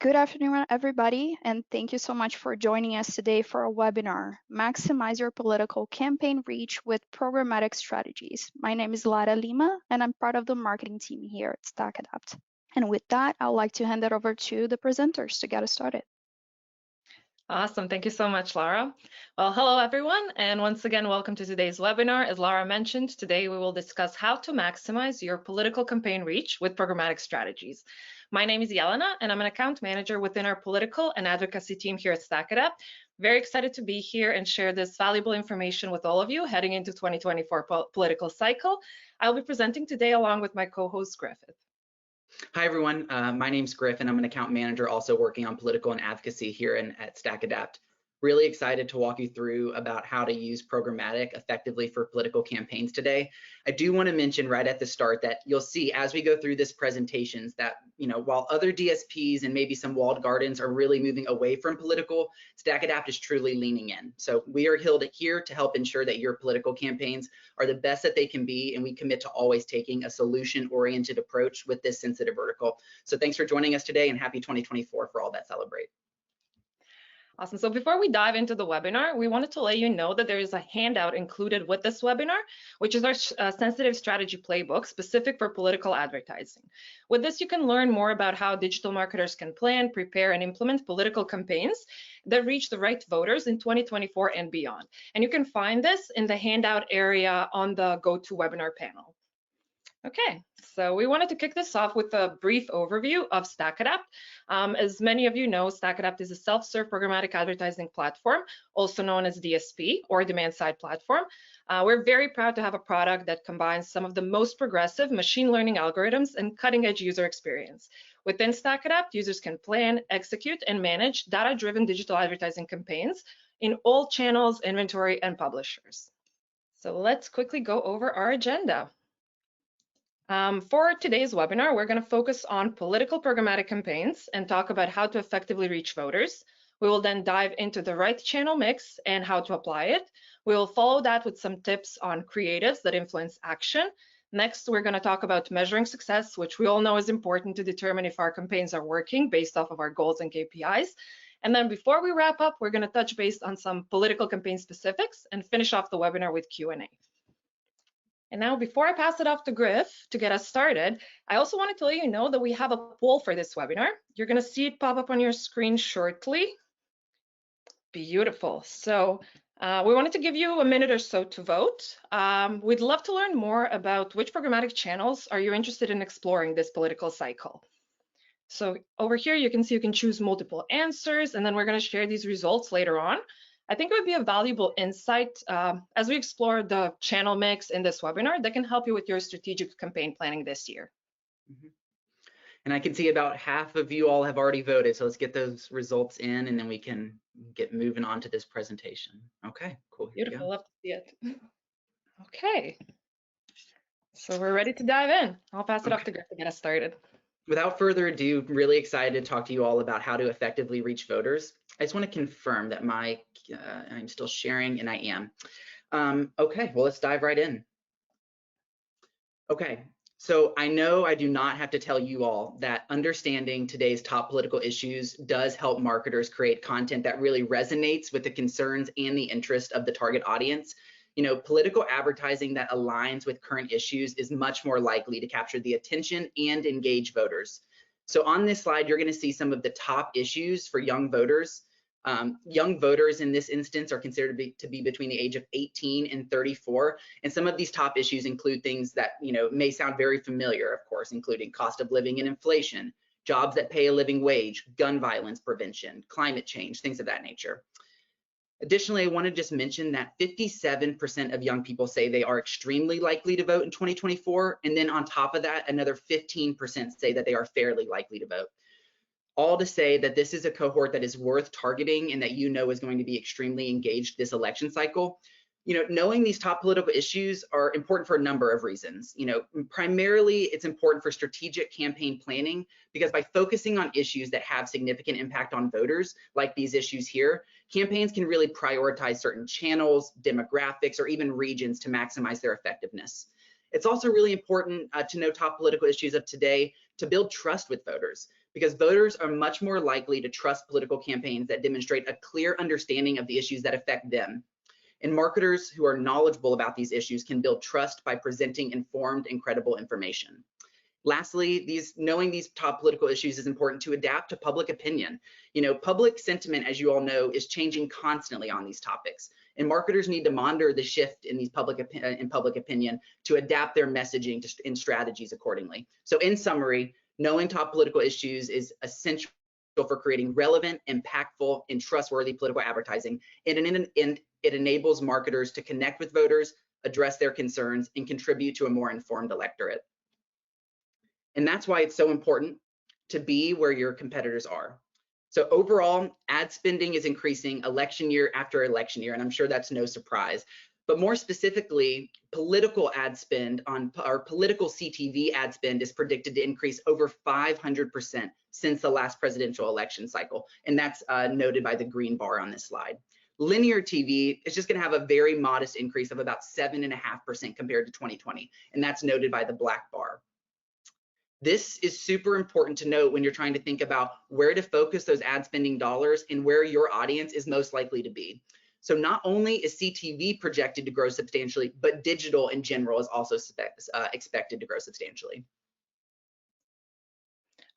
Good afternoon, everybody, and thank you so much for joining us today for our webinar, Maximize Your Political Campaign Reach with Programmatic Strategies. My name is Lara Lima, and I'm part of the marketing team here at StackAdapt. And with that, I'd like to hand it over to the presenters to get us started. Awesome. Thank you so much, Lara. Well, hello, everyone. And once again, welcome to today's webinar. As Lara mentioned, today we will discuss how to maximize your political campaign reach with programmatic strategies. My name is Jelena, and I'm an account manager within our political and advocacy team here at StackAdapt. Very excited to be here and share this valuable information with all of you heading into 2024 political cycle. I'll be presenting today along with my co-host Griffith. Hi, everyone. My name's Griff, and I'm an account manager also working on political and advocacy here at StackAdapt. Really excited to walk you through about how to use programmatic effectively for political campaigns today. I do want to mention right at the start that you'll see as we go through this presentations that, while other DSPs and maybe some walled gardens are really moving away from political, StackAdapt is truly leaning in. So we are here to help ensure that your political campaigns are the best that they can be, and we commit to always taking a solution-oriented approach with this sensitive vertical. So thanks for joining us today, and happy 2024 for all that celebrate. Awesome. So before we dive into the webinar, we wanted to let you know that there is a handout included with this webinar, which is our sensitive strategy playbook specific for political advertising. With this, you can learn more about how digital marketers can plan, prepare, and implement political campaigns that reach the right voters in 2024 and beyond. And you can find this in the handout area on the GoToWebinar panel. Okay, so we wanted to kick this off with a brief overview of StackAdapt. As many of you know, StackAdapt is a self-serve programmatic advertising platform, also known as DSP or demand-side platform. We're very proud to have a product that combines some of the most progressive machine learning algorithms and cutting-edge user experience. Within StackAdapt, users can plan, execute, and manage data-driven digital advertising campaigns in all channels, inventory, and publishers. So let's quickly go over our agenda. For today's webinar, we're going to focus on political programmatic campaigns and talk about how to effectively reach voters. We will then dive into the right channel mix and how to apply it. We will follow that with some tips on creatives that influence action. Next, we're going to talk about measuring success, which we all know is important to determine if our campaigns are working based off of our goals and KPIs. And then before we wrap up, we're going to touch base on some political campaign specifics and finish off the webinar with Q&A. And now, before I pass it off to Griff to get us started, I also wanted to let you know that we have a poll for this webinar. You're going to see it pop up on your screen shortly. Beautiful. So we wanted to give you a minute or so to vote. We'd love to learn more about which programmatic channels are you interested in exploring this political cycle. So over here, you can see you can choose multiple answers, and then we're going to share these results later on. I think it would be a valuable insight as we explore the channel mix in this webinar that can help you with your strategic campaign planning this year. And I can see about half of you all have already voted, so let's get those results in, and then we can get moving on to this presentation. Okay, cool. Beautiful, love to see it. Okay, so we're ready to dive in. I'll pass it off to Griff to get us started. Without further ado, really excited to talk to you all about how to effectively reach voters. I just want to confirm that I'm still sharing, and I am. Okay, well, let's dive right in. Okay, so I know I do not have to tell you all that understanding today's top political issues does help marketers create content that really resonates with the concerns and the interest of the target audience. Political advertising that aligns with current issues is much more likely to capture the attention and engage voters. So on this slide, you're going to see some of the top issues for young voters. Young voters in this instance are considered to be between the age of 18 and 34. And some of these top issues include things that, may sound very familiar, of course, including cost of living and inflation, jobs that pay a living wage, gun violence prevention, climate change, things of that nature. Additionally, I want to just mention that 57% of young people say they are extremely likely to vote in 2024. And then on top of that, another 15% say that they are fairly likely to vote. All to say that this is a cohort that is worth targeting and that is going to be extremely engaged this election cycle. Knowing these top political issues are important for a number of reasons. Primarily, it's important for strategic campaign planning because by focusing on issues that have significant impact on voters, like these issues here, campaigns can really prioritize certain channels, demographics, or even regions to maximize their effectiveness. It's also really important to know top political issues of today to build trust with voters, because voters are much more likely to trust political campaigns that demonstrate a clear understanding of the issues that affect them. And marketers who are knowledgeable about these issues can build trust by presenting informed and credible information. Lastly, knowing these top political issues is important to adapt to public opinion. Public sentiment, as you all know, is changing constantly on these topics, and marketers need to monitor the shift in these public opinion to adapt their messaging and strategies accordingly. So in summary, knowing top political issues is essential for creating relevant, impactful, and trustworthy political advertising, and it enables marketers to connect with voters, address their concerns, and contribute to a more informed electorate. And that's why it's so important to be where your competitors are. So overall, ad spending is increasing election year after election year, and I'm sure that's no surprise. But more specifically, political ad spend our political CTV ad spend is predicted to increase over 500% since the last presidential election cycle, and that's noted by the green bar on this slide. Linear TV is just going to have a very modest increase of about 7.5% compared to 2020, and that's noted by the black bar. This is super important to note when you're trying to think about where to focus those ad spending dollars and where your audience is most likely to be. So not only is CTV projected to grow substantially, but digital in general is also expected to grow substantially.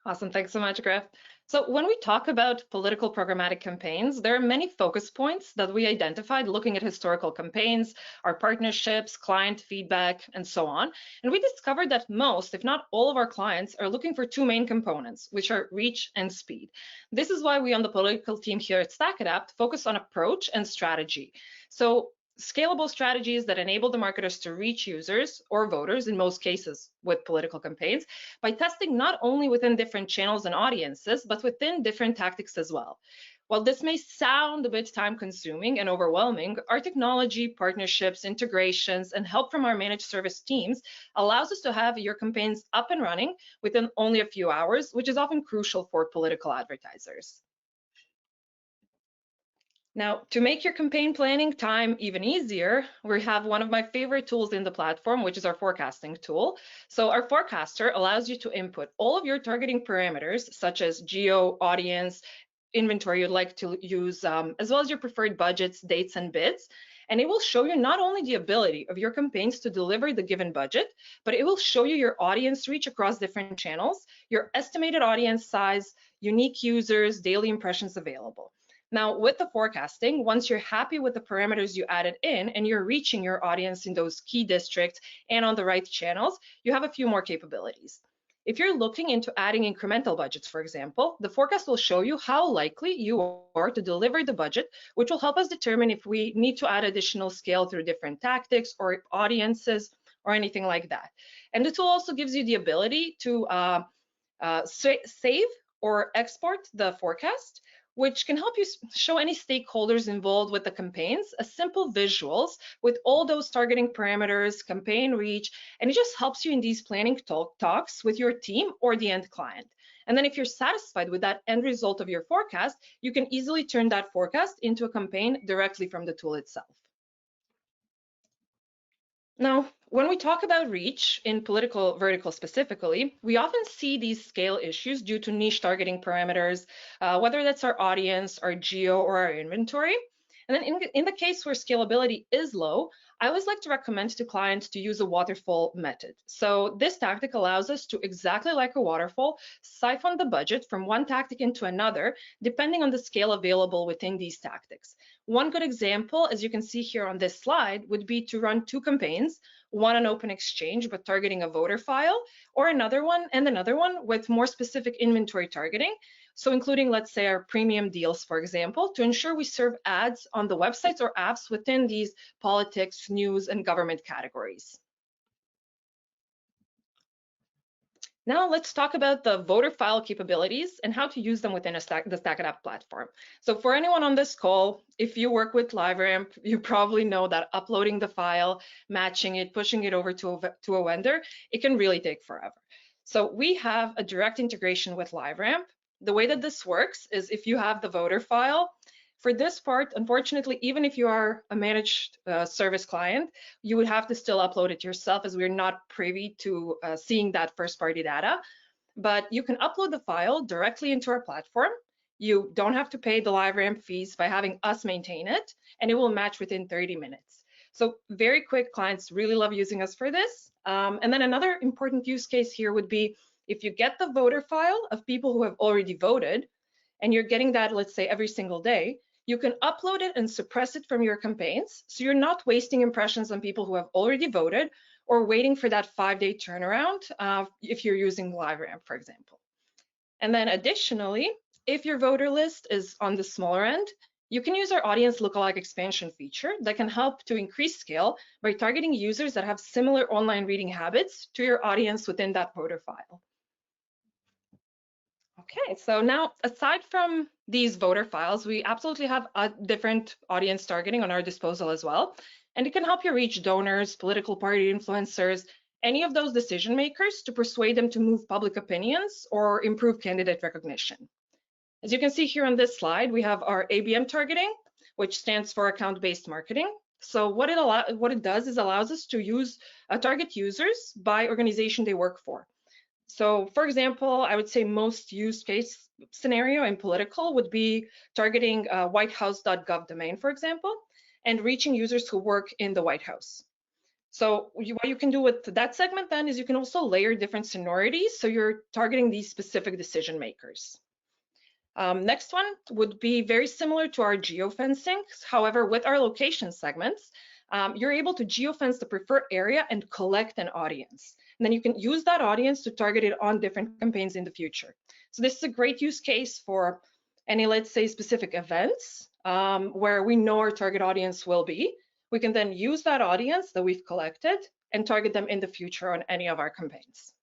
Awesome, thanks so much, Griff. So when we talk about political programmatic campaigns, there are many focus points that we identified looking at historical campaigns, our partnerships, client feedback, and so on. And we discovered that most, if not all of our clients are looking for two main components, which are reach and speed. This is why we on the political team here at StackAdapt focus on approach and strategy. So scalable strategies that enable the marketers to reach users or voters, in most cases with political campaigns, by testing not only within different channels and audiences, but within different tactics as well. While this may sound a bit time-consuming and overwhelming, our technology, partnerships, integrations, and help from our managed service teams allows us to have your campaigns up and running within only a few hours, which is often crucial for political advertisers. Now, to make your campaign planning time even easier, we have one of my favorite tools in the platform, which is our forecasting tool. So our forecaster allows you to input all of your targeting parameters, such as geo, audience, inventory you'd like to use, as well as your preferred budgets, dates, and bids. And it will show you not only the ability of your campaigns to deliver the given budget, but it will show you your audience reach across different channels, your estimated audience size, unique users, daily impressions available. Now, with the forecasting, once you're happy with the parameters you added in and you're reaching your audience in those key districts and on the right channels, you have a few more capabilities. If you're looking into adding incremental budgets, for example, the forecast will show you how likely you are to deliver the budget, which will help us determine if we need to add additional scale through different tactics or audiences or anything like that. And the tool also gives you the ability to save or export the forecast, which can help you show any stakeholders involved with the campaigns a simple visuals with all those targeting parameters, campaign reach, and it just helps you in these planning talks with your team or the end client. And then if you're satisfied with that end result of your forecast, you can easily turn that forecast into a campaign directly from the tool itself. Now, when we talk about reach in political vertical specifically, we often see these scale issues due to niche targeting parameters, whether that's our audience, our geo, or our inventory. And then in the case where scalability is low, I always like to recommend to clients to use a waterfall method. So this tactic allows us to, exactly like a waterfall, siphon the budget from one tactic into another, depending on the scale available within these tactics. One good example, as you can see here on this slide, would be to run two campaigns, one on open exchange but targeting a voter file, or another one with more specific inventory targeting. So including, let's say, our premium deals, for example, to ensure we serve ads on the websites or apps within these politics, news, and government categories. Now let's talk about the voter file capabilities and how to use them within the StackAdapt platform. So for anyone on this call, if you work with LiveRamp, you probably know that uploading the file, matching it, pushing it over to a vendor, it can really take forever. So we have a direct integration with LiveRamp. The way that this works is if you have the voter file, for this part, unfortunately, even if you are a managed service client, you would have to still upload it yourself as we're not privy to seeing that first party data. but you can upload the file directly into our platform. You don't have to pay the LiveRamp fees by having us maintain it, and it will match within 30 minutes. So very quick. Clients really love using us for this. And then another important use case here would be if you get the voter file of people who have already voted, and you're getting that, let's say, every single day, you can upload it and suppress it from your campaigns. So you're not wasting impressions on people who have already voted or waiting for that 5-day turnaround if you're using LiveRamp, for example. And then additionally, if your voter list is on the smaller end, you can use our audience lookalike expansion feature that can help to increase scale by targeting users that have similar online reading habits to your audience within that voter file. Okay, so now aside from these voter files, we absolutely have a different audience targeting on our disposal as well. And it can help you reach donors, political party influencers, any of those decision makers to persuade them to move public opinions or improve candidate recognition. As you can see here on this slide, we have our ABM targeting, which stands for account-based marketing. So what it does is allows us to use target users by organization they work for. So for example, I would say most use case scenario in political would be targeting whitehouse.gov domain, for example, and reaching users who work in the White House. So what you can do with that segment then is you can also layer different seniorities. So you're targeting these specific decision makers. Next one would be very similar to our geofencing. However, with our location segments, you're able to geofence the preferred area and collect an audience. And then you can use that audience to target it on different campaigns in the future. So this is a great use case for any, let's say, specific events where we know our target audience will be. We can then use that audience that we've collected and target them in the future on any of our campaigns.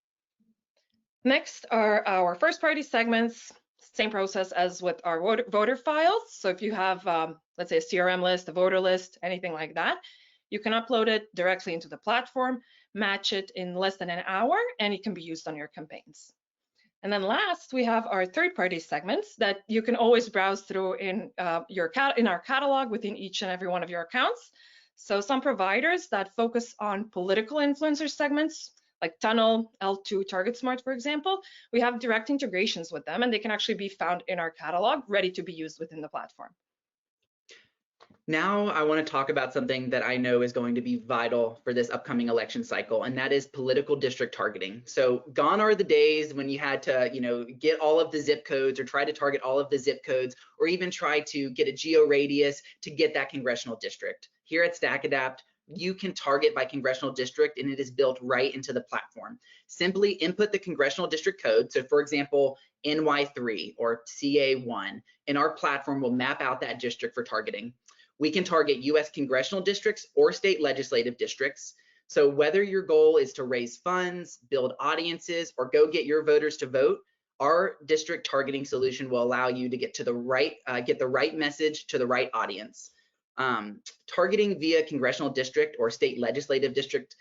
Next are our first-party segments. Same process as with our voter files. So if you have, let's say, a CRM list, a voter list, anything like that, you can upload it directly into the platform, match it in less than an hour, and it can be used on your campaigns. And then last, we have our third-party segments that you can always browse through in our catalog within each and every one of your accounts. So some providers that focus on political influencer segments, like Tunnel, L2, TargetSmart, for example, we have direct integrations with them, and they can actually be found in our catalog, ready to be used within the platform. Now I want to talk about something that I know is going to be vital for this upcoming election cycle, and that is political district targeting. So gone are the days when you had to, get all of the zip codes or try to target all of the zip codes, or even try to get a geo radius to get that congressional district. Here at StackAdapt, you can target by congressional district, and it is built right into the platform. Simply input the congressional district code. So for example, NY3 or CA1, and our platform will map out that district for targeting. We can target US congressional districts or state legislative districts. So whether your goal is to raise funds, build audiences, or go get your voters to vote, our district targeting solution will allow you to get the right message to the right audience. Targeting via congressional district or state legislative district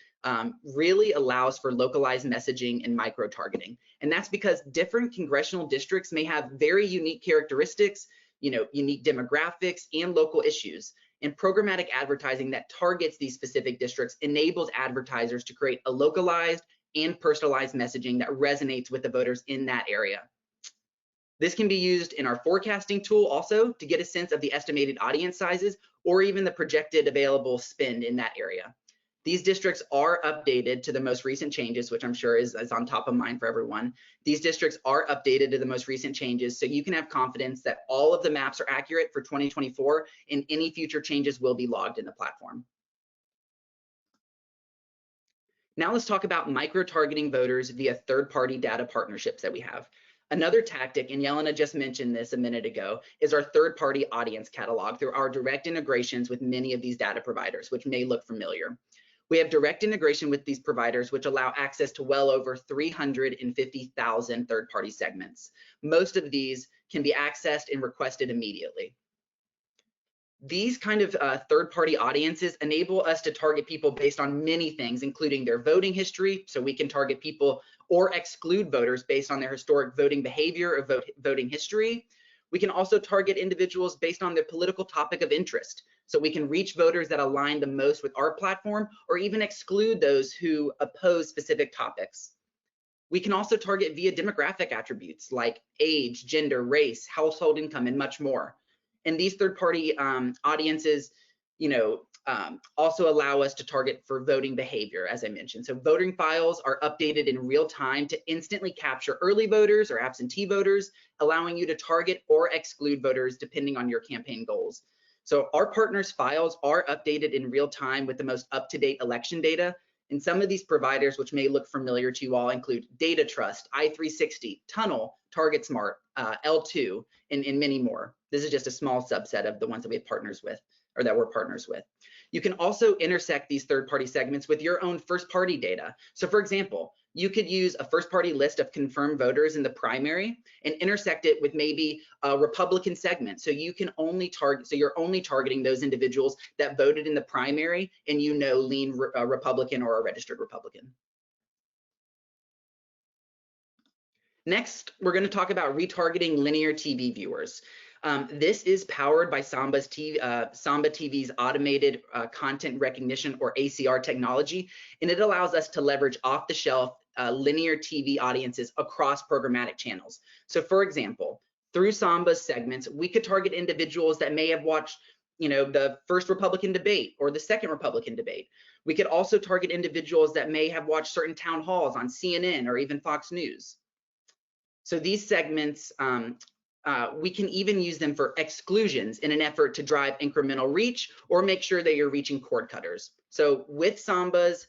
really allows for localized messaging and micro targeting. And that's because different congressional districts may have very unique characteristics, unique demographics and local issues. And programmatic advertising that targets these specific districts enables advertisers to create a localized and personalized messaging that resonates with the voters in that area. This can be used in our forecasting tool also to get a sense of the estimated audience sizes or even the projected available spend in that area. These districts are updated to the most recent changes, which I'm sure is on top of mind for everyone. These districts are updated to the most recent changes, so you can have confidence that all of the maps are accurate for 2024 and any future changes will be logged in the platform. Now let's talk about micro-targeting voters via third-party data partnerships that we have. Another tactic, and Jelena just mentioned this a minute ago, is our third-party audience catalog through our direct integrations with many of these data providers, which may look familiar. We have direct integration with these providers, which allow access to well over 350,000 third-party segments. Most of these can be accessed and requested immediately. These kind of third-party audiences enable us to target people based on many things, including their voting history. So we can target people or exclude voters based on their historic voting behavior or voting history. We can also target individuals based on their political topic of interest. So we can reach voters that align the most with our platform or even exclude those who oppose specific topics. We can also target via demographic attributes like age, gender, race, household income, and much more. And these third-party audiences, also allow us to target for voting behavior, as I mentioned. So voting files are updated in real time to instantly capture early voters or absentee voters, allowing you to target or exclude voters depending on your campaign goals. So our partners' files are updated in real time with the most up-to-date election data. And some of these providers, which may look familiar to you all, include Data Trust, i360, Tunnel, TargetSmart, L2, and many more. This is just a small subset of the ones that we have partners with, or that we're partners with. You can also intersect these third-party segments with your own first-party data. So for example, you could use a first-party list of confirmed voters in the primary and intersect it with maybe a Republican segment. So you can only target, so you're only targeting those individuals that voted in the primary and lean Republican or a registered Republican. Next, we're going to talk about retargeting linear TV viewers. This is powered by Samba TV's automated content recognition, or ACR technology, and it allows us to leverage off-the-shelf linear TV audiences across programmatic channels. So for example, through Samba's segments, we could target individuals that may have watched the first Republican debate or the second Republican debate. We could also target individuals that may have watched certain town halls on CNN or even Fox News. So these segments, we can even use them for exclusions in an effort to drive incremental reach or make sure that you're reaching cord cutters. So with Samba's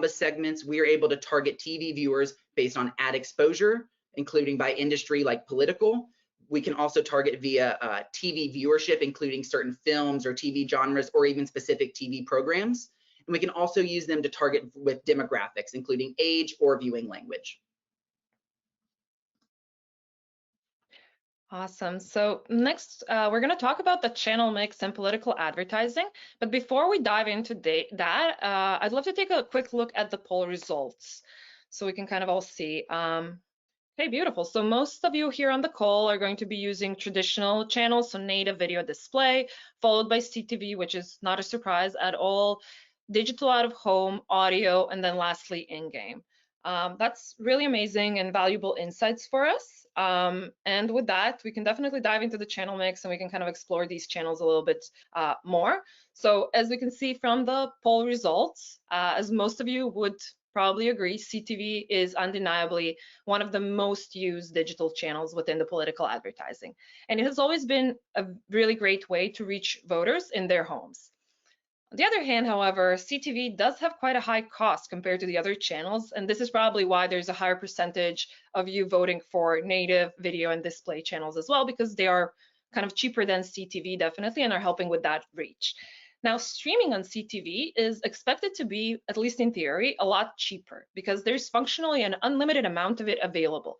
segments, we are able to target TV viewers based on ad exposure, including by industry like political. We can also target via TV viewership, including certain films or TV genres or even specific TV programs. And we can also use them to target with demographics, including age or viewing language. Awesome. So next, we're going to talk about the channel mix and political advertising. But before we dive into that, I'd love to take a quick look at the poll results so we can kind of all see. Okay, beautiful. So most of you here on the call are going to be using traditional channels, so native video display, followed by CTV, which is not a surprise at all, digital out of home, audio, and then lastly, in-game. That's really amazing and valuable insights for us. And with that, we can definitely dive into the channel mix and we can kind of explore these channels a little bit more. So as we can see from the poll results, as most of you would probably agree, CTV is undeniably one of the most used digital channels within the political advertising. And it has always been a really great way to reach voters in their homes. On the other hand, however, CTV does have quite a high cost compared to the other channels, and this is probably why there's a higher percentage of you voting for native video and display channels as well, because they are kind of cheaper than CTV definitely and are helping with that reach. Now, streaming on CTV is expected to be, at least in theory, a lot cheaper because there's functionally an unlimited amount of it available.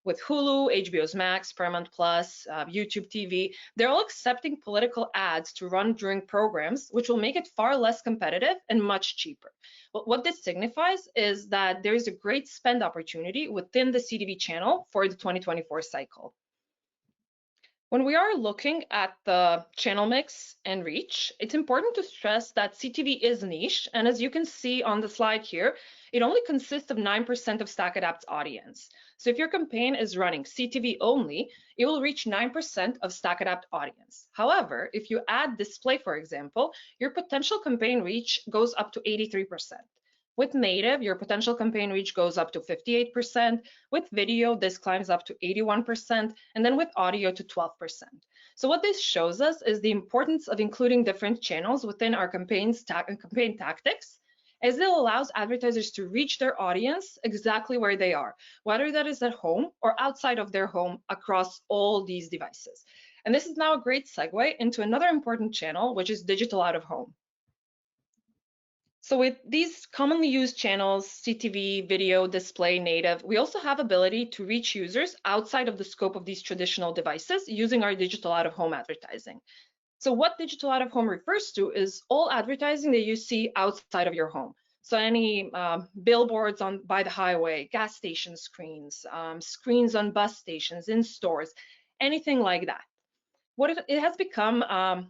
With Hulu, HBO's Max, Paramount Plus, YouTube TV, they're all accepting political ads to run during programs, which will make it far less competitive and much cheaper. But what this signifies is that there is a great spend opportunity within the CTV channel for the 2024 cycle. When we are looking at the channel mix and reach, it's important to stress that CTV is niche, and as you can see on the slide here, it only consists of 9% of StackAdapt's audience. So if your campaign is running CTV only, it will reach 9% of StackAdapt audience. However, if you add display, for example, your potential campaign reach goes up to 83%. With native, your potential campaign reach goes up to 58%. With video, this climbs up to 81%, and then with audio to 12%. So what this shows us is the importance of including different channels within our campaign tactics, as it allows advertisers to reach their audience exactly where they are, whether that is at home or outside of their home across all these devices. And this is now a great segue into another important channel, which is digital out of home. So with these commonly used channels, CTV, video, display, native, we also have ability to reach users outside of the scope of these traditional devices using our digital out of home advertising. So what digital out of home refers to is all advertising that you see outside of your home. So any billboards by the highway, gas station screens, screens on bus stations, in stores, anything like that. it has become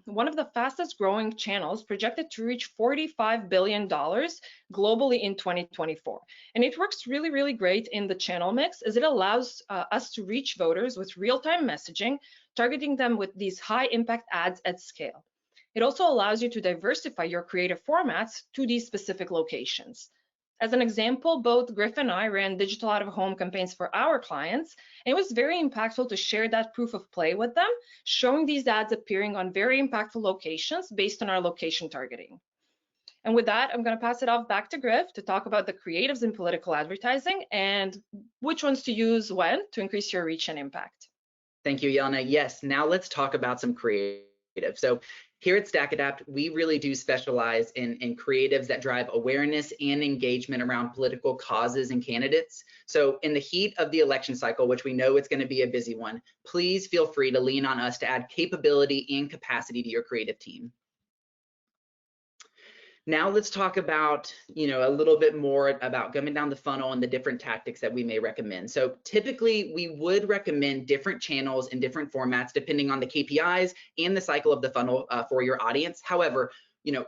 one of the fastest growing channels, projected to reach $45 billion globally in 2024. And it works really, really great in the channel mix, as it allows us to reach voters with real-time messaging, targeting them with these high impact ads at scale. It also allows you to diversify your creative formats to these specific locations. As an example, both Griff and I ran digital out-of-home campaigns for our clients, and it was very impactful to share that proof of play with them, showing these ads appearing on very impactful locations based on our location targeting. And with that, I'm going to pass it off back to Griff to talk about the creatives in political advertising and which ones to use when to increase your reach and impact. Thank you, Jelena. Yes, now let's talk about some creative. So here at StackAdapt, we really do specialize in creatives that drive awareness and engagement around political causes and candidates. So in the heat of the election cycle, which we know it's going to be a busy one, please feel free to lean on us to add capability and capacity to your creative team. Now let's talk about, a little bit more about going down the funnel and the different tactics that we may recommend. So typically we would recommend different channels and different formats depending on the KPIs and the cycle of the funnel for your audience. However,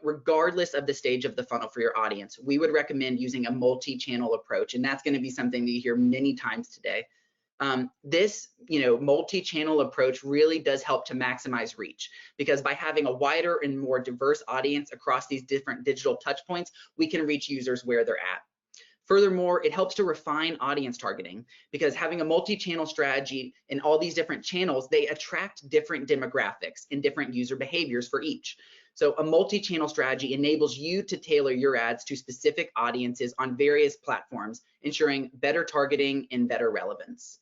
regardless of the stage of the funnel for your audience, we would recommend using a multi-channel approach. And that's going to be something that you hear many times today. This multi-channel approach really does help to maximize reach, because by having a wider and more diverse audience across these different digital touch points, we can reach users where they're at. Furthermore, it helps to refine audience targeting, because having a multi-channel strategy in all these different channels, they attract different demographics and different user behaviors for each. So a multi-channel strategy enables you to tailor your ads to specific audiences on various platforms, ensuring better targeting and better relevance.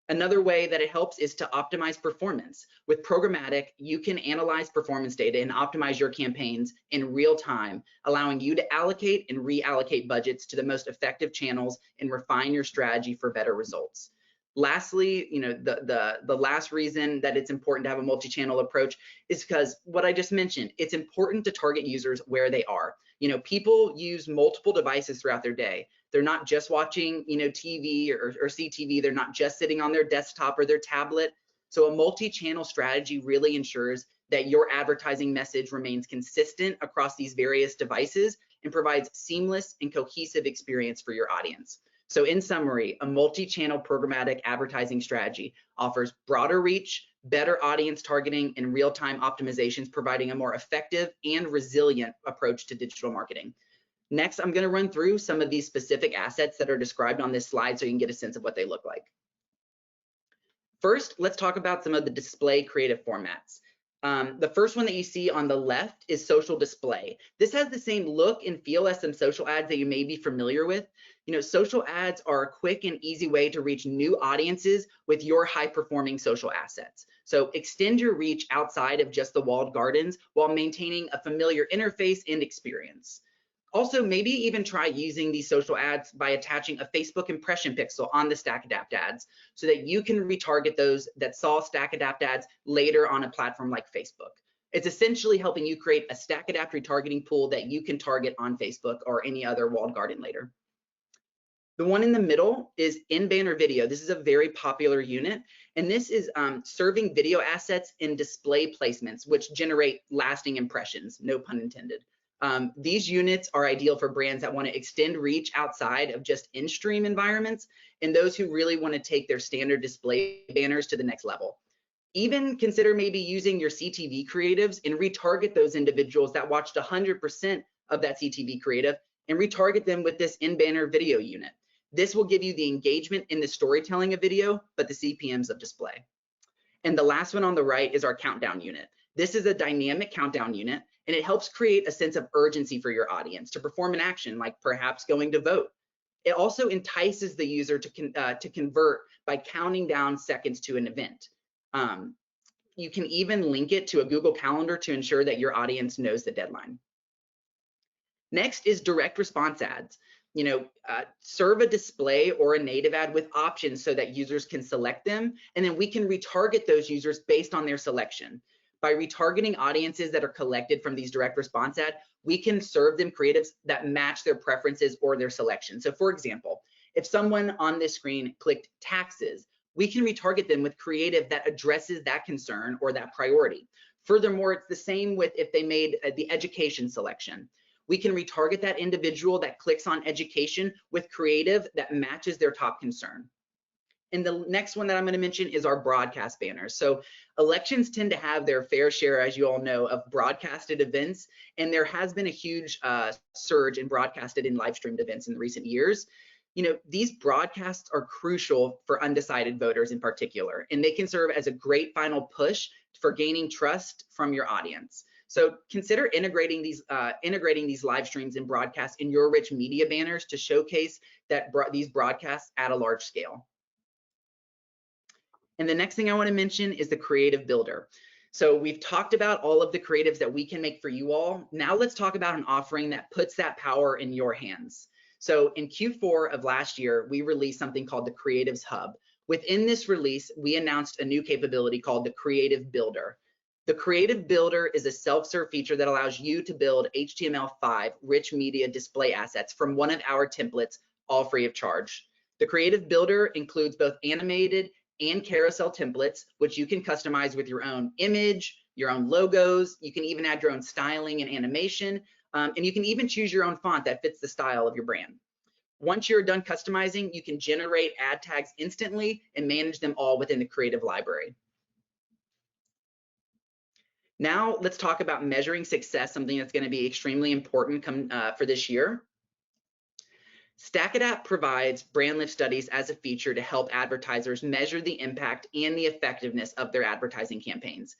Another way that it helps is to optimize performance. With Programmatic, you can analyze performance data and optimize your campaigns in real time, allowing you to allocate and reallocate budgets to the most effective channels and refine your strategy for better results. Lastly, the last reason that it's important to have a multi-channel approach is because what I just mentioned, it's important to target users where they are. People use multiple devices throughout their day. They're not just watching, TV or CTV. They're not just sitting on their desktop or their tablet. So a multi-channel strategy really ensures that your advertising message remains consistent across these various devices and provides seamless and cohesive experience for your audience. So in summary, a multi-channel programmatic advertising strategy offers broader reach, better audience targeting, and real-time optimizations, providing a more effective and resilient approach to digital marketing. Next, I'm going to run through some of these specific assets that are described on this slide so you can get a sense of what they look like. First, let's talk about some of the display creative formats. The first one that you see on the left is social display. This has the same look and feel as some social ads that you may be familiar with. Social ads are a quick and easy way to reach new audiences with your high-performing social assets. So extend your reach outside of just the walled gardens while maintaining a familiar interface and experience. Also, maybe even try using these social ads by attaching a Facebook impression pixel on the StackAdapt ads so that you can retarget those that saw StackAdapt ads later on a platform like Facebook. It's essentially helping you create a StackAdapt retargeting pool that you can target on Facebook or any other walled garden later. The one in the middle is in-banner video. This is a very popular unit, and this is serving video assets in display placements, which generate lasting impressions, no pun intended. These units are ideal for brands that want to extend reach outside of just in-stream environments and those who really want to take their standard display banners to the next level. Even consider maybe using your CTV creatives and retarget those individuals that watched 100% of that CTV creative and retarget them with this in-banner video unit. This will give you the engagement in the storytelling of video, but the CPMs of display. And the last one on the right is our countdown unit. This is a dynamic countdown unit, and it helps create a sense of urgency for your audience to perform an action, like perhaps going to vote. It also entices the user to convert by counting down seconds to an event. You can even link it to a Google Calendar to ensure that your audience knows the deadline. Next is direct response ads. Serve a display or a native ad with options so that users can select them, and then we can retarget those users based on their selection. By retargeting audiences that are collected from these direct response ads, we can serve them creatives that match their preferences or their selection. So for example, if someone on this screen clicked taxes, we can retarget them with creative that addresses that concern or that priority. Furthermore, it's the same with if they made the education selection. We can retarget that individual that clicks on education with creative that matches their top concern. And the next one that I'm going to mention is our broadcast banners. So elections tend to have their fair share, as you all know, of broadcasted events, and there has been a huge surge in broadcasted and live streamed events in recent years. You know, these broadcasts are crucial for undecided voters in particular, and they can serve as a great final push for gaining trust from your audience. So consider integrating these live streams and broadcasts in your rich media banners to showcase that these broadcasts at a large scale. And the next thing I want to mention is the creative builder. So we've talked about all of the creatives that we can make for you all. Now let's talk about an offering that puts that power in your hands. So in Q4 of last year, we released something called the Creatives Hub. Within this release, we announced a new capability called the Creative Builder. The Creative Builder is a self-serve feature that allows you to build HTML5 rich media display assets from one of our templates, all free of charge. The Creative Builder includes both animated and carousel templates, which you can customize with your own image, your own logos. You can even add your own styling and animation, and you can even choose your own font that fits the style of your brand. Once you're done customizing, you can generate ad tags instantly and manage them all within the Creative Library. Now let's talk about measuring success, something that's going to be extremely important for this year. StackAdapt provides brand lift studies as a feature to help advertisers measure the impact and the effectiveness of their advertising campaigns.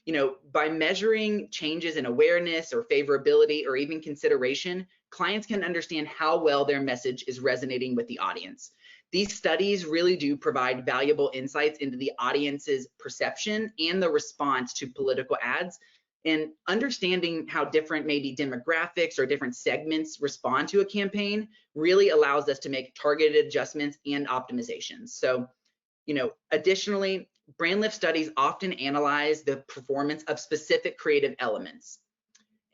You know, by measuring changes in awareness or favorability or even consideration, clients can understand how well their message is resonating with the audience. These studies really do provide valuable insights into the audience's perception and the response to political ads. And understanding how different maybe demographics or different segments respond to a campaign really allows us to make targeted adjustments and optimizations. So, you know, additionally, brand lift studies often analyze the performance of specific creative elements.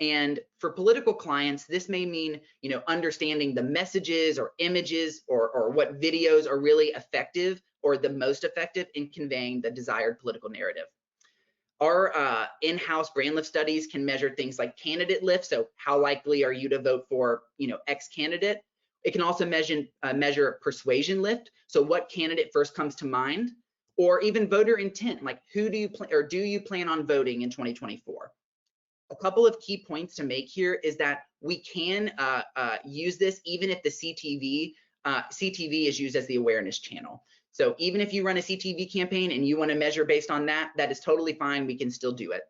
And for political clients, this may mean, you know, understanding the messages or images or what videos are really effective or the most effective in conveying the desired political narrative. Our in-house brand lift studies can measure things like candidate lift. So how likely are you to vote for, you know, X candidate? It can also measure persuasion lift. So what candidate first comes to mind, or even voter intent, like who do you plan on voting in 2024? A couple of key points to make here is that we can use this even if the CTV is used as the awareness channel. So even if you run a CTV campaign and you want to measure based on that, that is totally fine. We can still do it.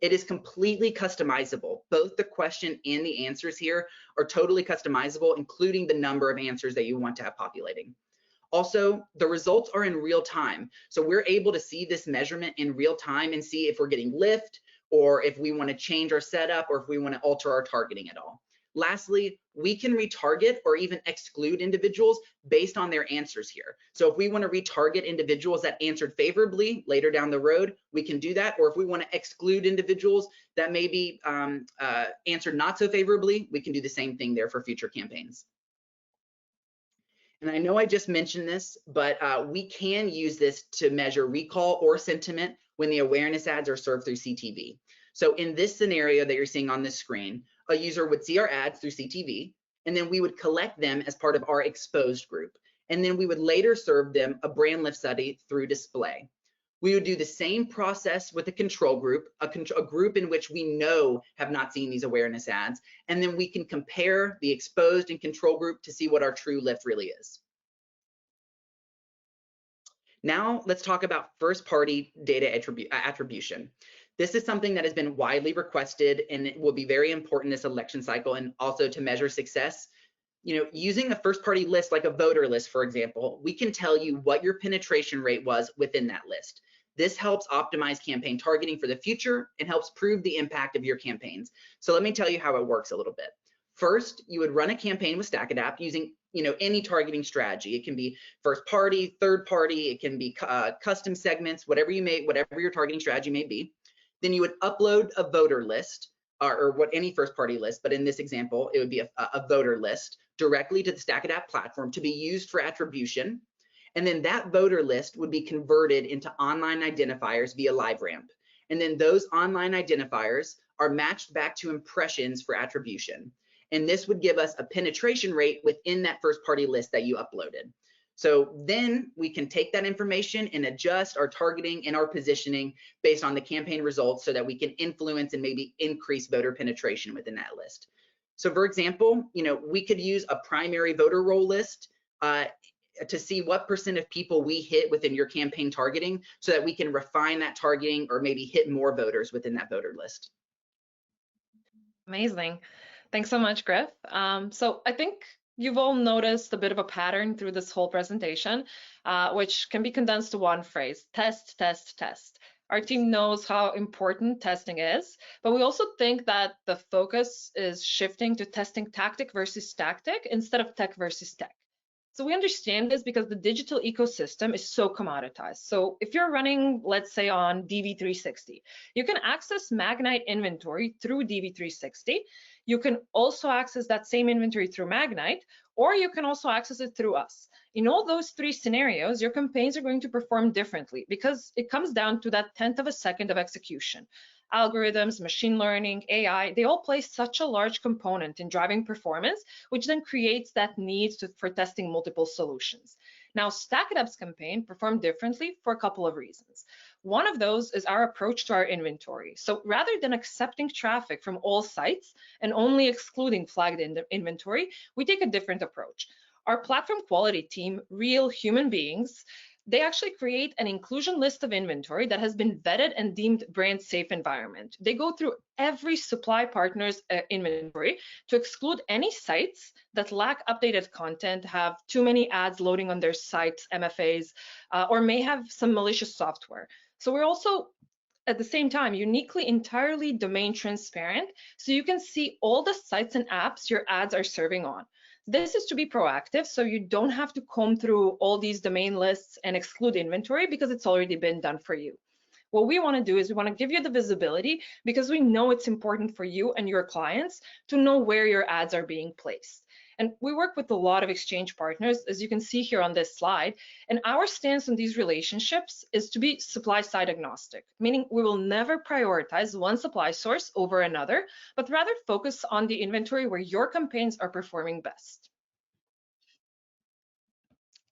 It is completely customizable. Both the question and the answers here are totally customizable, including the number of answers that you want to have populating. Also, the results are in real time. So we're able to see this measurement in real time and see if we're getting lift, or if we want to change our setup, or if we want to alter our targeting at all. Lastly, we can retarget or even exclude individuals based on their answers here. So if we want to retarget individuals that answered favorably later down the road, we can do that. Or if we want to exclude individuals that maybe answered not so favorably, we can do the same thing there for future campaigns. And I know I just mentioned this, but we can use this to measure recall or sentiment when the awareness ads are served through CTV. So in this scenario that you're seeing on this screen, a user would see our ads through CTV, and then we would collect them as part of our exposed group. And then we would later serve them a brand lift study through display. We would do the same process with a control group, a group in which we know have not seen these awareness ads, and then we can compare the exposed and control group to see what our true lift really is. Now let's talk about first-party data attribution. This is something that has been widely requested, and it will be very important this election cycle and also to measure success. You know, using a first-party list like a voter list, for example, we can tell you what your penetration rate was within that list. This helps optimize campaign targeting for the future and helps prove the impact of your campaigns. So let me tell you how it works a little bit. First, you would run a campaign with StackAdapt using, you know, any targeting strategy. It can be first party, third party, it can be custom segments, whatever your targeting strategy may be. Then you would upload a voter list or any first party list, but in this example, it would be a voter list directly to the StackAdapt platform to be used for attribution. And then that voter list would be converted into online identifiers via LiveRamp. And then those online identifiers are matched back to impressions for attribution. And this would give us a penetration rate within that first party list that you uploaded. So then we can take that information and adjust our targeting and our positioning based on the campaign results so that we can influence and maybe increase voter penetration within that list. So for example, we could use a primary voter role list to see what % of people we hit within your campaign targeting so that we can refine that targeting or maybe hit more voters within that voter list. Amazing. Thanks so much, Griff. So I think you've all noticed a bit of a pattern through this whole presentation, which can be condensed to one phrase: test, test, test. Our team knows how important testing is, but we also think that the focus is shifting to testing tactic versus tactic instead of tech versus tech. So we understand this because the digital ecosystem is so commoditized. So if you're running, let's say, on DV360, you can access Magnite inventory through DV360. You can also access that same inventory through Magnite, or you can also access it through us. In all those three scenarios, your campaigns are going to perform differently because it comes down to that 1/10 of a second of execution. Algorithms, machine learning, AI, they all play such a large component in driving performance, which then creates that need for testing multiple solutions. Now, StackAdapt's campaign performed differently for a couple of reasons. One of those is our approach to our inventory. So rather than accepting traffic from all sites and only excluding flagged inventory, we take a different approach. Our platform quality team, real human beings, they actually create an inclusion list of inventory that has been vetted and deemed brand safe environment. They go through every supply partner's inventory to exclude any sites that lack updated content, have too many ads loading on their sites, MFAs, or may have some malicious software. So we're also at the same time uniquely entirely domain transparent, so you can see all the sites and apps your ads are serving on. This is to be proactive, so you don't have to comb through all these domain lists and exclude inventory because it's already been done for you. What we want to do is we want to give you the visibility because we know it's important for you and your clients to know where your ads are being placed. And we work with a lot of exchange partners, as you can see here on this slide, and our stance on these relationships is to be supply side agnostic, meaning we will never prioritize one supply source over another, but rather focus on the inventory where your campaigns are performing best.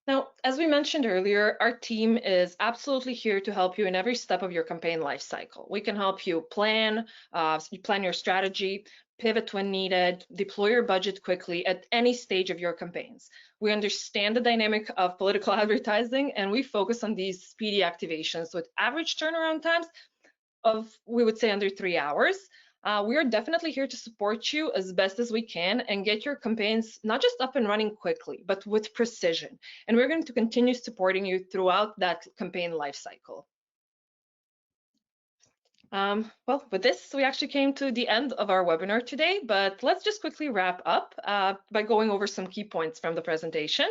Now, as we mentioned earlier, our team is absolutely here to help you in every step of your campaign lifecycle. We can help you plan your strategy, pivot when needed, deploy your budget quickly at any stage of your campaigns. We understand the dynamic of political advertising, and we focus on these speedy activations with average turnaround times of, we would say, under 3 hours. We are definitely here to support you as best as we can and get your campaigns not just up and running quickly, but with precision. And we're going to continue supporting you throughout that campaign lifecycle. Well, with this, we actually came to the end of our webinar today, but let's just quickly wrap up by going over some key points from the presentation.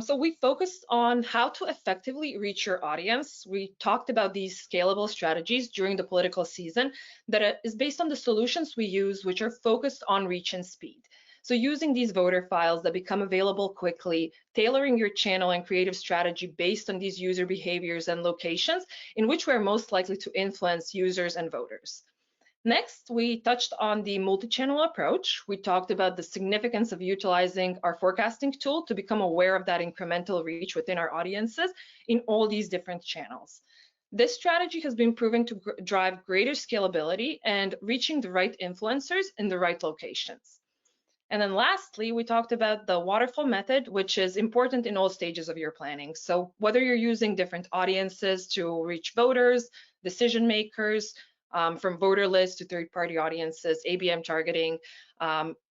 So we focused on how to effectively reach your audience. We talked about these scalable strategies during the political season that is based on the solutions we use, which are focused on reach and speed. So using these voter files that become available quickly, tailoring your channel and creative strategy based on these user behaviors and locations in which we're most likely to influence users and voters. Next, we touched on the multi-channel approach. We talked about the significance of utilizing our forecasting tool to become aware of that incremental reach within our audiences in all these different channels. This strategy has been proven to drive greater scalability and reaching the right influencers in the right locations. And then lastly, we talked about the waterfall method, which is important in all stages of your planning. So whether you're using different audiences to reach voters, decision makers, from voter lists to third-party audiences, ABM targeting,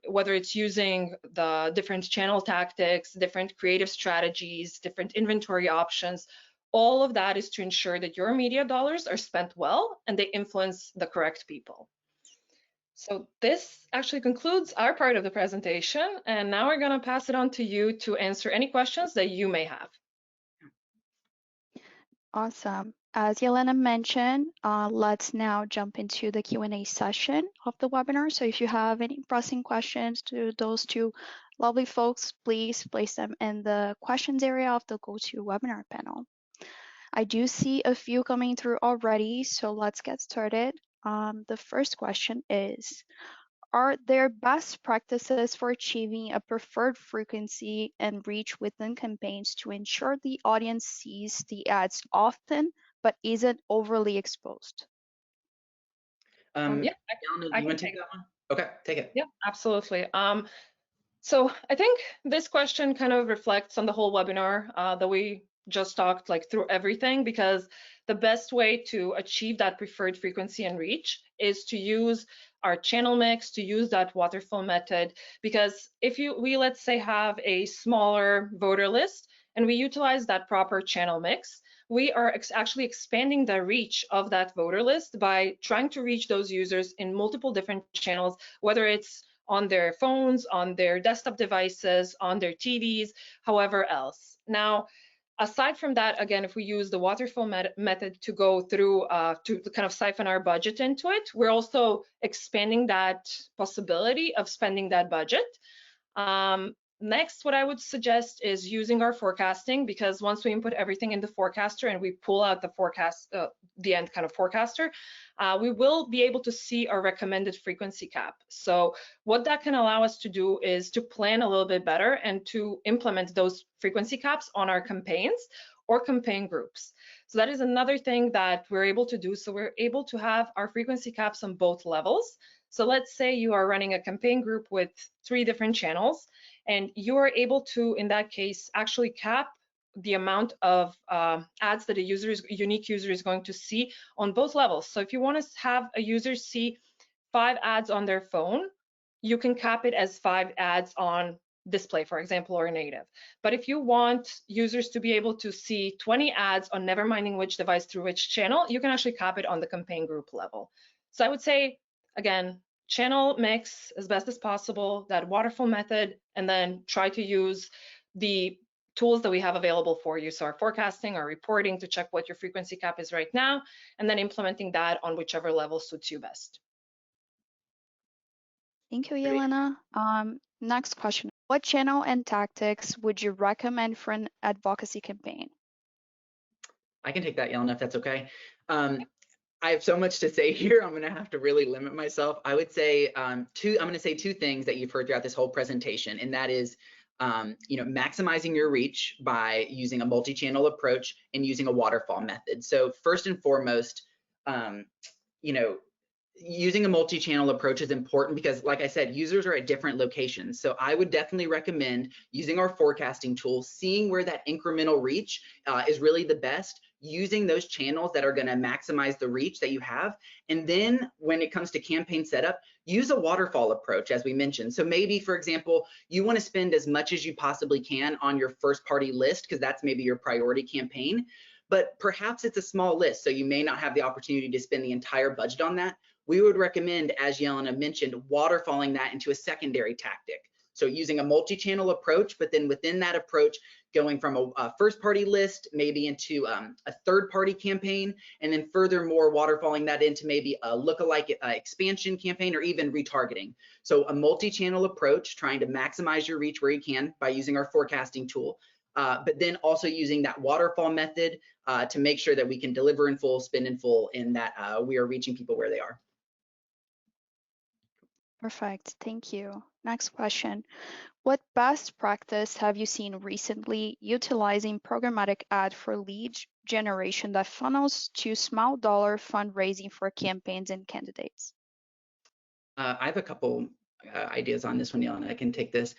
whether it's using the different channel tactics, different creative strategies, different inventory options, all of that is to ensure that your media dollars are spent well and they influence the correct people. So this actually concludes our part of the presentation, and now we're going to pass it on to you to answer any questions that you may have. Awesome. As Yelena mentioned, let's now jump into the Q&A session of the webinar. So if you have any pressing questions to those two Lovely folks, please place them in the questions area of the GoToWebinar panel. I do see a few coming through already, so let's get started. The first question is, are there best practices for achieving a preferred frequency and reach within campaigns to ensure the audience sees the ads often but isn't overly exposed? Yeah, Yelena, I you can want to take that one? Okay, take it. Yeah, absolutely. So I think this question kind of reflects on the whole webinar that we just talked like through everything, because the best way to achieve that preferred frequency and reach is to use our channel mix, to use that waterfall method. Because if we let's say have a smaller voter list and we utilize that proper channel mix, we are actually expanding the reach of that voter list by trying to reach those users in multiple different channels, whether it's on their phones, on their desktop devices, on their TVs, however else. Now, aside from that, again, if we use the waterfall method to go through to kind of siphon our budget into it, we're also expanding that possibility of spending that budget. Next, what I would suggest is using our forecasting, because once we input everything in the forecaster and we pull out the forecast, the end kind of forecaster, we will be able to see our recommended frequency cap. So what that can allow us to do is to plan a little bit better and to implement those frequency caps on our campaigns or campaign groups. So that is another thing that we're able to do. So we're able to have our frequency caps on both levels. So let's say you are running a campaign group with 3 different channels, and you are able to, in that case, actually cap the amount of ads that a unique user is going to see on both levels. So if you want to have a user see 5 ads on their phone, you can cap it as 5 ads on display, for example, or native. But if you want users to be able to see 20 ads on never minding which device through which channel, you can actually cap it on the campaign group level. So I would say, again, channel mix as best as possible, that waterfall method, and then try to use the tools that we have available for you. So our forecasting, our reporting to check what your frequency cap is right now, and then implementing that on whichever level suits you best. Thank you, Yelena. Next question. What channel and tactics would you recommend for an advocacy campaign? I can take that, Yelena, if that's okay. I have so much to say here. I'm going to have to really limit myself. I would say I'm going to say 2 things that you've heard throughout this whole presentation, and that is, maximizing your reach by using a multi-channel approach and using a waterfall method. So first and foremost, using a multi-channel approach is important because, like I said, users are at different locations. So I would definitely recommend using our forecasting tool, seeing where that incremental reach is really the best, using those channels that are going to maximize the reach that you have. And then when it comes to campaign setup, use a waterfall approach, as we mentioned. So maybe, for example, you want to spend as much as you possibly can on your first party list because that's maybe your priority campaign. But perhaps it's a small list, so you may not have the opportunity to spend the entire budget on that. We would recommend, as Yelena mentioned, waterfalling that into a secondary tactic. So using a multi-channel approach, but then within that approach, going from a first-party list maybe into a third-party campaign, and then furthermore waterfalling that into maybe a lookalike expansion campaign or even retargeting. So a multi-channel approach, trying to maximize your reach where you can by using our forecasting tool, but then also using that waterfall method to make sure that we can deliver in full, spend in full, and that we are reaching people where they are. Perfect. Thank you. Next question. What best practice have you seen recently utilizing programmatic ad for lead generation that funnels to small dollar fundraising for campaigns and candidates? I have a couple ideas on this one, Yelena. I can take this.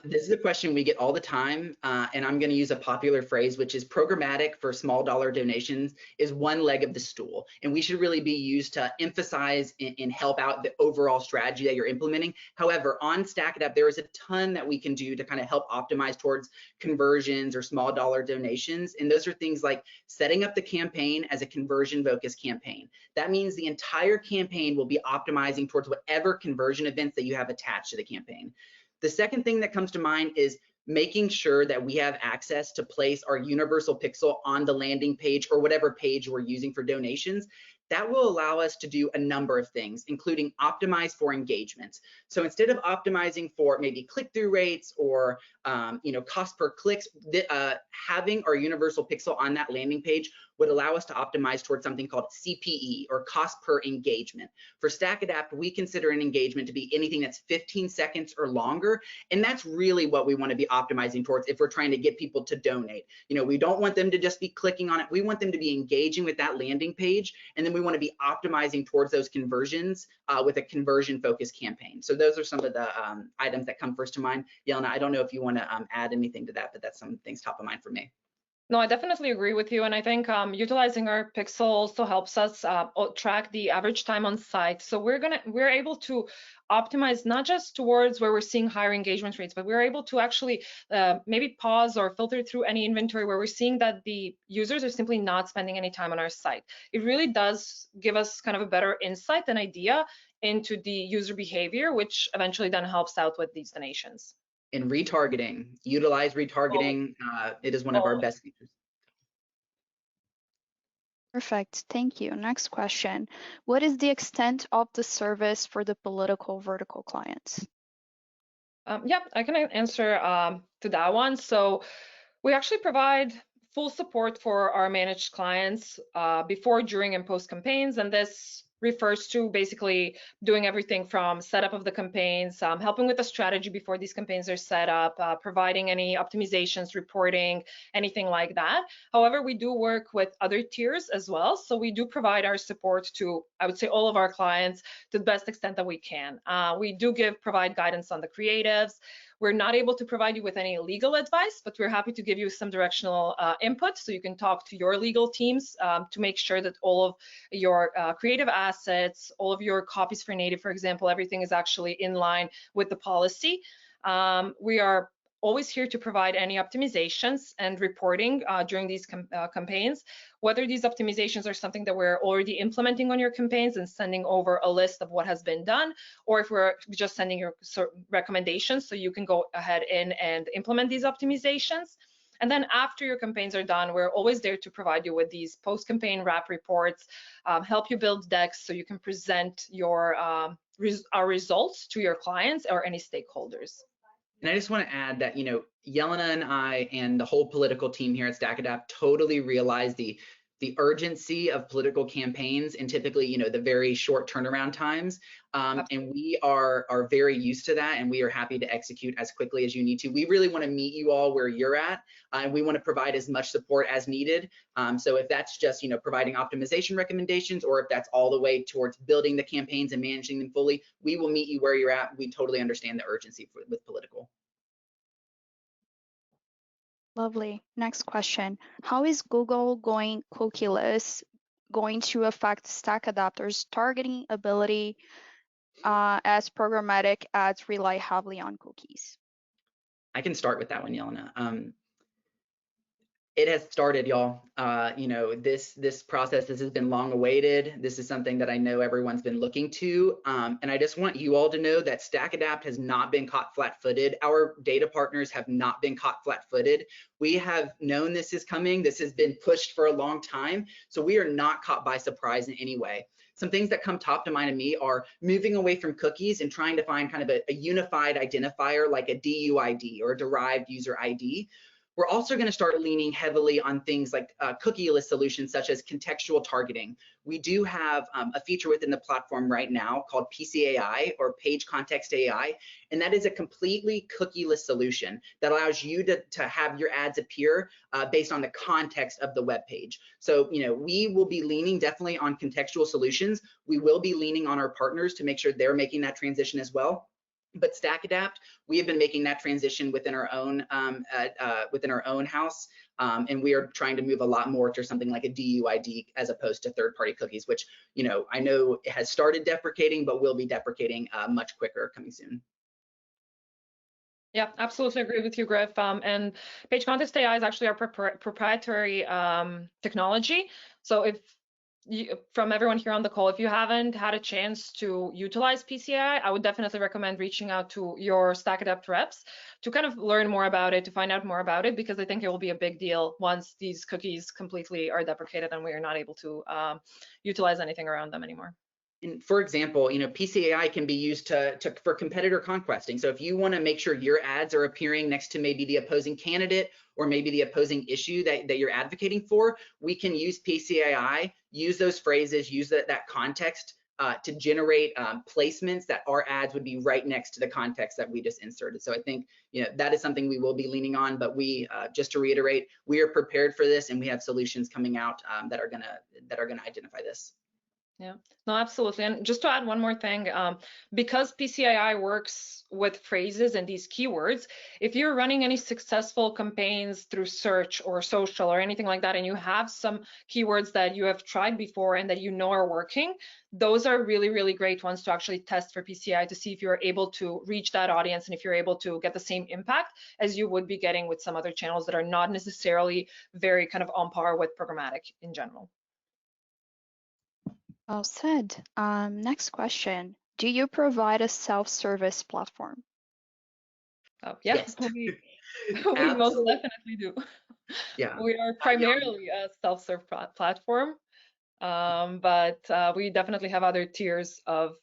This is a question we get all the time, and I'm going to use a popular phrase, which is programmatic for small dollar donations is one leg of the stool, and we should really be used to emphasize and help out the overall strategy that you're implementing. However, on StackAdapt, there is a ton that we can do to kind of help optimize towards conversions or small dollar donations, and those are things like setting up the campaign as a conversion-focused campaign. That means the entire campaign will be optimizing towards whatever conversion events that you have attached to the campaign. The second thing that comes to mind is making sure that we have access to place our universal pixel on the landing page or whatever page we're using for donations. that will allow us to do a number of things, including optimize for engagements. So instead of optimizing for maybe click-through rates or cost per clicks, having our universal pixel on that landing page would allow us to optimize towards something called CPE, or cost per engagement. For StackAdapt, we consider an engagement to be anything that's 15 seconds or longer, and that's really what we want to be optimizing towards if we're trying to get people to donate. We don't want them to just be clicking on it. We want them to be engaging with that landing page, and then we want to be optimizing towards those conversions with a conversion-focused campaign. So those are some of the items that come first to mind. Yelena, I don't know if you want to add anything to that, but that's some things top of mind for me. No, I definitely agree with you. And I think utilizing our pixel also helps us track the average time on site. So we're able to optimize not just towards where we're seeing higher engagement rates, but we're able to actually maybe pause or filter through any inventory where we're seeing that the users are simply not spending any time on our site. It really does give us kind of a better insight and idea into the user behavior, which eventually then helps out with these donations. In retargeting, utilize retargeting. It is one of our best features. Perfect, thank you. Next question. What is the extent of the service for the political vertical clients? Yeah, I can answer to that one. So we actually provide full support for our managed clients before, during, and post campaigns. And this refers to basically doing everything from setup of the campaigns, helping with the strategy before these campaigns are set up, providing any optimizations, reporting, anything like that. However, we do work with other tiers as well. So we do provide our support to, I would say, all of our clients to the best extent that we can. We do provide guidance on the creatives. We're not able to provide you with any legal advice, but we're happy to give you some directional input so you can talk to your legal teams to make sure that all of your creative assets, all of your copies for native, for example, everything is actually in line with the policy. We are always here to provide any optimizations and reporting during these campaigns, whether these optimizations are something that we're already implementing on your campaigns and sending over a list of what has been done, or if we're just sending your recommendations so you can go ahead and implement these optimizations. And then after your campaigns are done, we're always there to provide you with these post-campaign wrap reports, help you build decks so you can present our results to your clients or any stakeholders. And I just want to add that, Yelena and I and the whole political team here at StackAdapt totally realize the urgency of political campaigns and typically, the very short turnaround times. And we are very used to that, and we are happy to execute as quickly as you need to. We really want to meet you all where you're at, and we want to provide as much support as needed. So if that's just, providing optimization recommendations, or if that's all the way towards building the campaigns and managing them fully, we will meet you where you're at. We totally understand the urgency with political. Lovely. Next question. How is Google going cookieless going to affect StackAdapt's targeting ability as programmatic ads rely heavily on cookies? I can start with that one, Yelena. It has started, y'all. This process, this has been long awaited. This is something that I know everyone's been looking to. And I just want you all to know that StackAdapt has not been caught flat-footed. Our data partners have not been caught flat-footed. We have known this is coming. This has been pushed for a long time. So we are not caught by surprise in any way. Some things that come top to mind to me are moving away from cookies and trying to find kind of a unified identifier like a DUID or a derived user ID. We're also going to start leaning heavily on things like cookieless solutions such as contextual targeting. We do have a feature within the platform right now called PCAI, or Page Context AI, and that is a completely cookieless solution that allows you to have your ads appear based on the context of the web page. So, we will be leaning definitely on contextual solutions. We will be leaning on our partners to make sure they're making that transition as well. But StackAdapt, we have been making that transition within our own house, and we are trying to move a lot more to something like a DUID as opposed to third-party cookies, which I know it has started deprecating, but will be deprecating much quicker coming soon. Yeah, absolutely agree with you, Griff. And Page Context AI is actually our proprietary technology. So if from everyone here on the call, if you haven't had a chance to utilize PCAI, I would definitely recommend reaching out to your StackAdapt reps to kind of learn more about it, to find out more about it, because I think it will be a big deal once these cookies completely are deprecated and we are not able to utilize anything around them anymore. And for example, PCAI can be used for competitor conquesting. So if you want to make sure your ads are appearing next to maybe the opposing candidate or maybe the opposing issue that you're advocating for, we can use PCAI, use those phrases, use that context to generate placements that our ads would be right next to the context that we just inserted. So I think that is something we will be leaning on. But we, just to reiterate, we are prepared for this, and we have solutions coming out that are gonna identify this. Yeah, no, absolutely. And just to add one more thing, because PCAI works with phrases and these keywords, if you're running any successful campaigns through search or social or anything like that, and you have some keywords that you have tried before and that you know are working, those are really, really great ones to actually test for PCAI to see if you're able to reach that audience and if you're able to get the same impact as you would be getting with some other channels that are not necessarily very kind of on par with programmatic in general. Well said. Next question. Do you provide a self-service platform? Oh, yeah, Yes. we most definitely do. Yeah. We are primarily a self-serve platform, but we definitely have other tiers of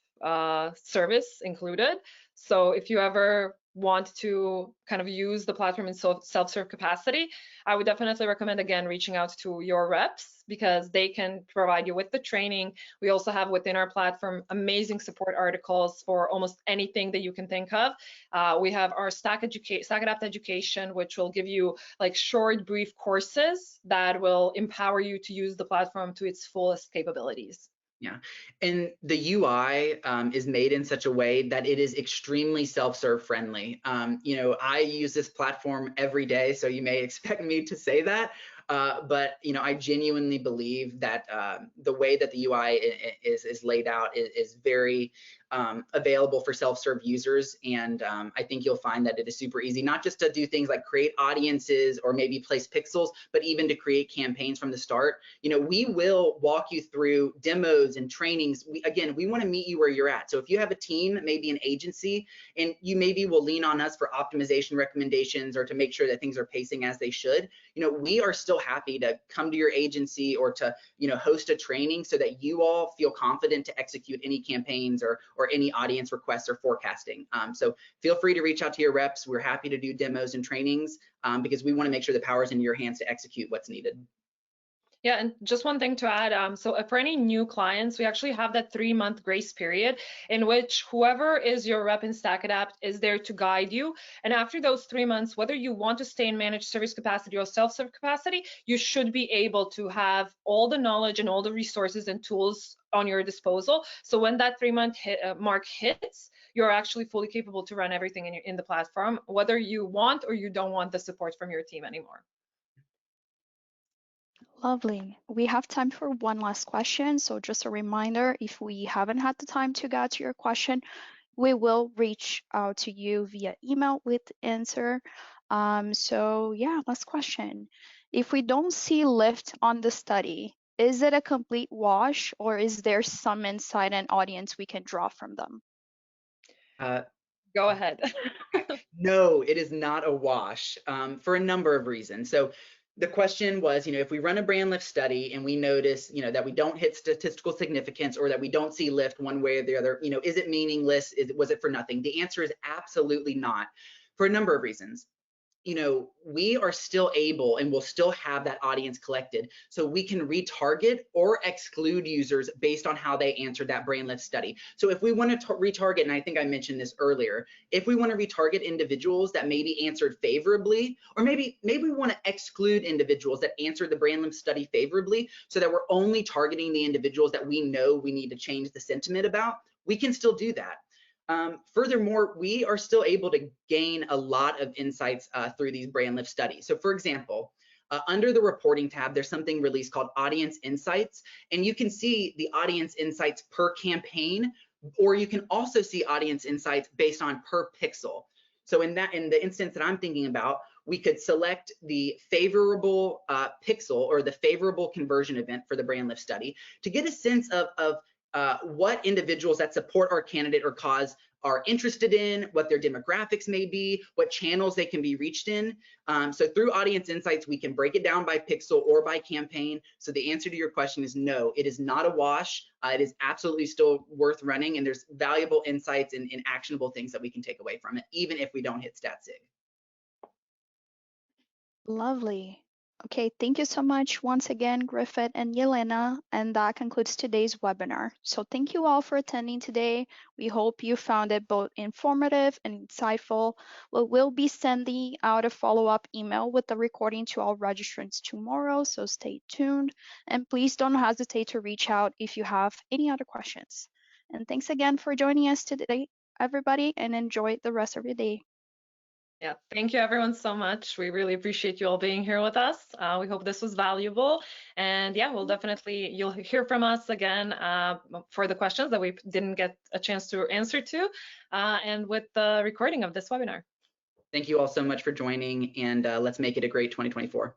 service included. So if you ever want to kind of use the platform in self-serve capacity, I would definitely recommend, again, reaching out to your reps because they can provide you with the training. We also have within our platform amazing support articles for almost anything that you can think of. We have our StackAdapt education, which will give you like short, brief courses that will empower you to use the platform to its fullest capabilities. Yeah, and the UI is made in such a way that it is extremely self-serve friendly. I use this platform every day, so you may expect me to say that, but I genuinely believe that the way that the UI is laid out is very available for self-serve users, and I think you'll find that it is super easy, not just to do things like create audiences or maybe place pixels, but even to create campaigns from the start. We will walk you through demos and trainings. We want to meet you where you're at. So if you have a team, maybe an agency, and you maybe will lean on us for optimization recommendations or to make sure that things are pacing as they should, we are still happy to come to your agency or to host a training so that you all feel confident to execute any campaigns or any audience requests or forecasting. So feel free to reach out to your reps. We're happy to do demos and trainings because we want to make sure the power's in your hands to execute what's needed. Yeah, and just one thing to add, so for any new clients, we actually have that 3-month grace period in which whoever is your rep in StackAdapt is there to guide you. And after those 3 months, whether you want to stay in managed service capacity or self-serve capacity, you should be able to have all the knowledge and all the resources and tools on your disposal. So when that 3-month mark hits, you're actually fully capable to run everything in the platform, whether you want or you don't want the support from your team anymore. Lovely. We have time for one last question. So just a reminder, if we haven't had the time to get to your question, we will reach out to you via email with the answer. So yeah, last question. If we don't see lift on the study, is it a complete wash or is there some insight and audience we can draw from them? Go ahead. No, it is not a wash for a number of reasons. So the question was, if we run a brand lift study and we notice, that we don't hit statistical significance or that we don't see lift one way or the other, is it meaningless? Was it for nothing? The answer is absolutely not, for a number of reasons. We are still able and will still have that audience collected. So we can retarget or exclude users based on how they answered that brand lift study. So if we want to retarget, and I think I mentioned this earlier, if we want to retarget individuals that maybe answered favorably, or maybe we want to exclude individuals that answered the brand lift study favorably so that we're only targeting the individuals that we know we need to change the sentiment about, we can still do that. Furthermore, we are still able to gain a lot of insights through these brand lift studies. So for example, under the reporting tab, there's something released called Audience Insights, and you can see the audience insights per campaign, or you can also see audience insights based on per pixel. So in the instance that I'm thinking about, we could select the favorable pixel or the favorable conversion event for the brand lift study to get a sense of what individuals that support our candidate or cause are interested in, what their demographics may be, what channels they can be reached in. So through Audience Insights, we can break it down by pixel or by campaign. So the answer to your question is no, it is not a wash. It is absolutely still worth running, and there's valuable insights and actionable things that we can take away from it, even if we don't hit stat sig. Lovely. Okay, thank you so much once again, Griffith and Yelena, and that concludes today's webinar. So thank you all for attending today. We hope you found it both informative and insightful. We will be sending out a follow-up email with the recording to all registrants tomorrow, so stay tuned. And please don't hesitate to reach out if you have any other questions. And thanks again for joining us today, everybody, and enjoy the rest of your day. Yeah, thank you everyone so much. We really appreciate you all being here with us. We hope this was valuable. And yeah, you'll hear from us again for the questions that we didn't get a chance to answer to, and with the recording of this webinar. Thank you all so much for joining, and let's make it a great 2024.